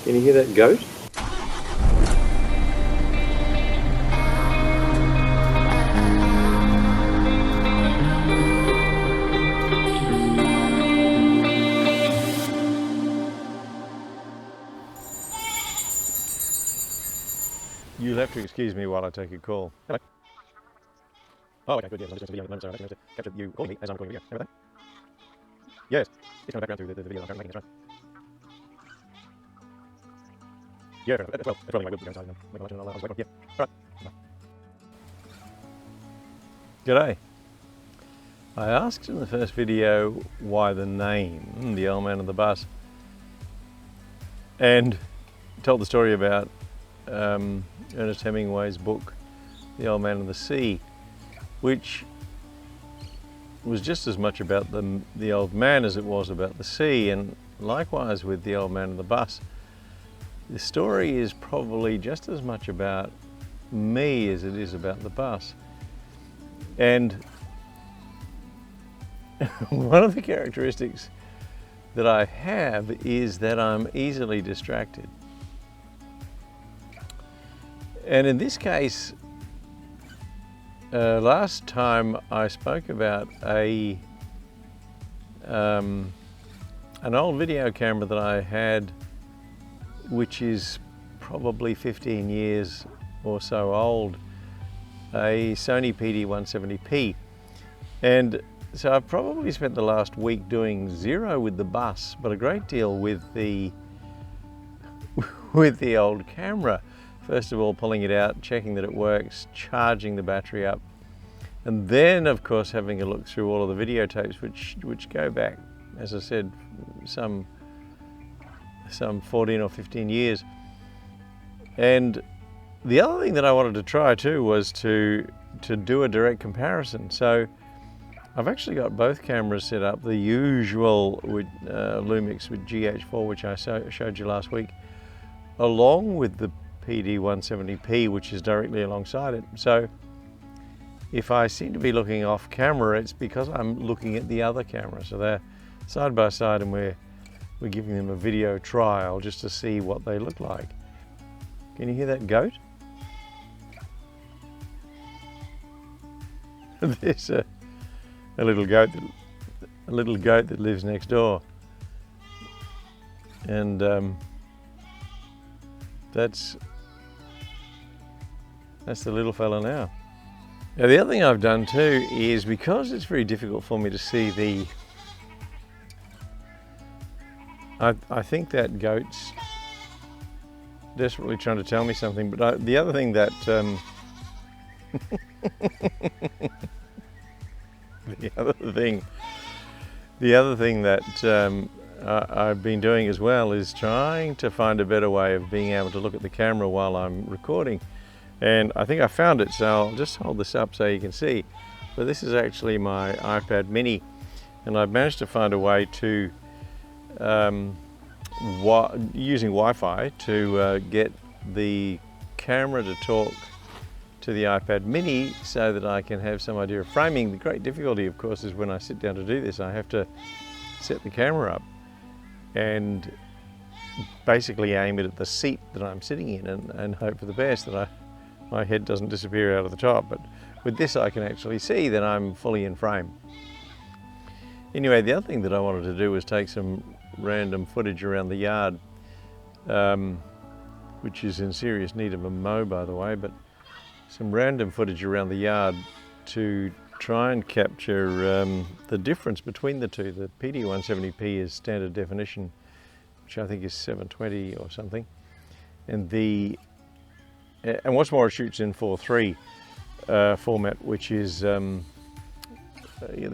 Can you hear that goat? You'll have to excuse me while I take a call. Hello. Oh, okay, good. Yes, I'm just doing a video at the moment, so I don't capture you calling me as I'm recording a video. Remember that? Yes, it's kind of background through the video that I'm making, that's right. Yeah, fair enough. Well, that's probably my good to go inside and make a lunch and I'll wait on. Yeah, all right. G'day. I asked in the first video why the name, The Old Man of the Bus, and told the story about Ernest Hemingway's book, The Old Man of the Sea, which was just as much about the old man as it was about the sea, and likewise with The Old Man of the Bus. The story is probably just as much about me as it is about the bus. And one of the characteristics that I have is that I'm easily distracted. And in this case, last time I spoke about an old video camera that I had, which is probably 15 years or so old, a Sony PD170P. And so I've probably spent the last week doing zero with the bus, but a great deal with the old camera. First of all, pulling it out, checking that it works, charging the battery up, and then of course having a look through all of the videotapes which go back, as I said, some 14 or 15 years. And the other thing that I wanted to try too was to do a direct comparison. So I've actually got both cameras set up, the usual with Lumix with GH4, which I showed you last week, along with the PD170P, which is directly alongside it. So if I seem to be looking off camera, it's because I'm looking at the other camera. So they're side by side, and we're giving them a video trial just to see what they look like. Can you hear that goat? There's a little goat that lives next door, and that's the little fella now. Now the other thing I've done too is, because it's very difficult for me to see the, I think that goat's desperately trying to tell me something, but the other thing that the other thing that I've been doing as well is trying to find a better way of being able to look at the camera while I'm recording. And I think I found it, so I'll just hold this up so you can see. But this is actually my iPad mini, and I've managed to find a way to, using Wi-Fi, to get the camera to talk to the iPad mini so that I can have some idea of framing. The great difficulty, of course, is when I sit down to do this, I have to set the camera up and basically aim it at the seat that I'm sitting in, and hope for the best that my head doesn't disappear out of the top. But with this I can actually see that I'm fully in frame. Anyway, the other thing that I wanted to do was take some random footage around the yard, which is in serious need of a mow, by the way, but some random footage around the yard to try and capture the difference between the two. The PD170P is standard definition, which I think is 720 or something, and what's more, it shoots in 4:3 format, which is the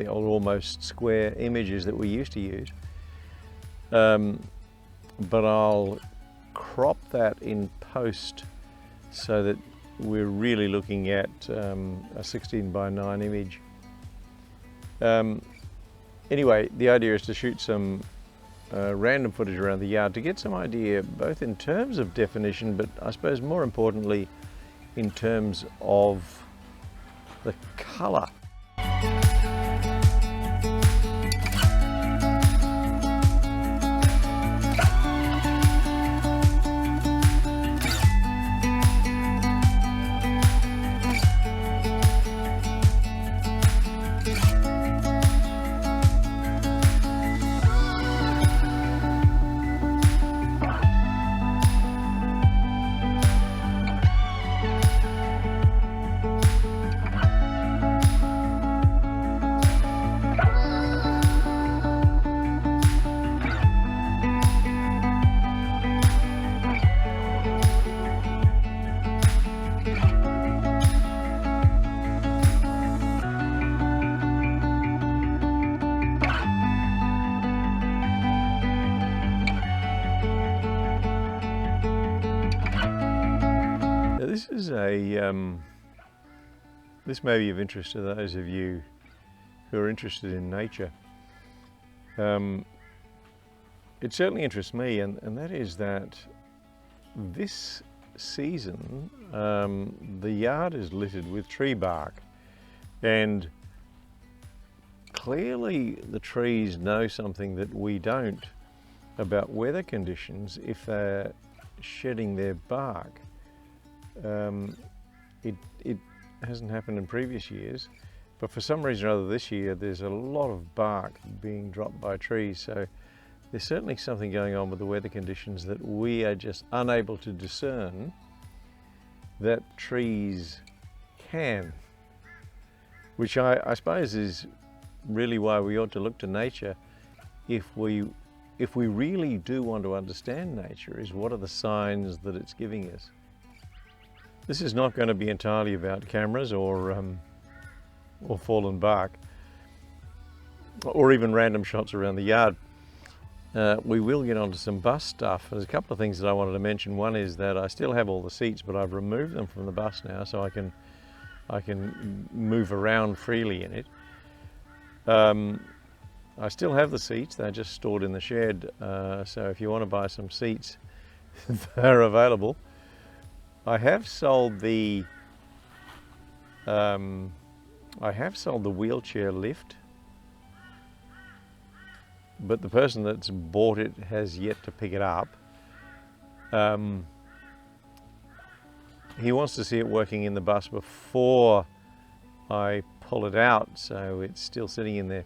old almost square images that we used to use. But I'll crop that in post so that we're really looking at a 16:9 image. Anyway, the idea is to shoot some random footage around the yard to get some idea, both in terms of definition, but I suppose more importantly in terms of the colour. is a this may be of interest to those of you who are interested in nature. It certainly interests me, and that is that this season the yard is littered with tree bark, and clearly the trees know something that we don't about weather conditions if they're shedding their bark. It hasn't happened in previous years, but for some reason or other this year there's a lot of bark being dropped by trees, so there's certainly something going on with the weather conditions that we are just unable to discern that trees can, which I suppose is really why we ought to look to nature if we really do want to understand nature, is what are the signs that it's giving us. This is not going to be entirely about cameras or fallen bark or even random shots around the yard. We will get onto some bus stuff. There's a couple of things that I wanted to mention. One is that I still have all the seats, but I've removed them from the bus now, so I can move around freely in it. I still have the seats, they're just stored in the shed, so if you want to buy some seats, they're available. I have sold the wheelchair lift, but the person that's bought it has yet to pick it up. He wants to see it working in the bus before I pull it out, so it's still sitting in there.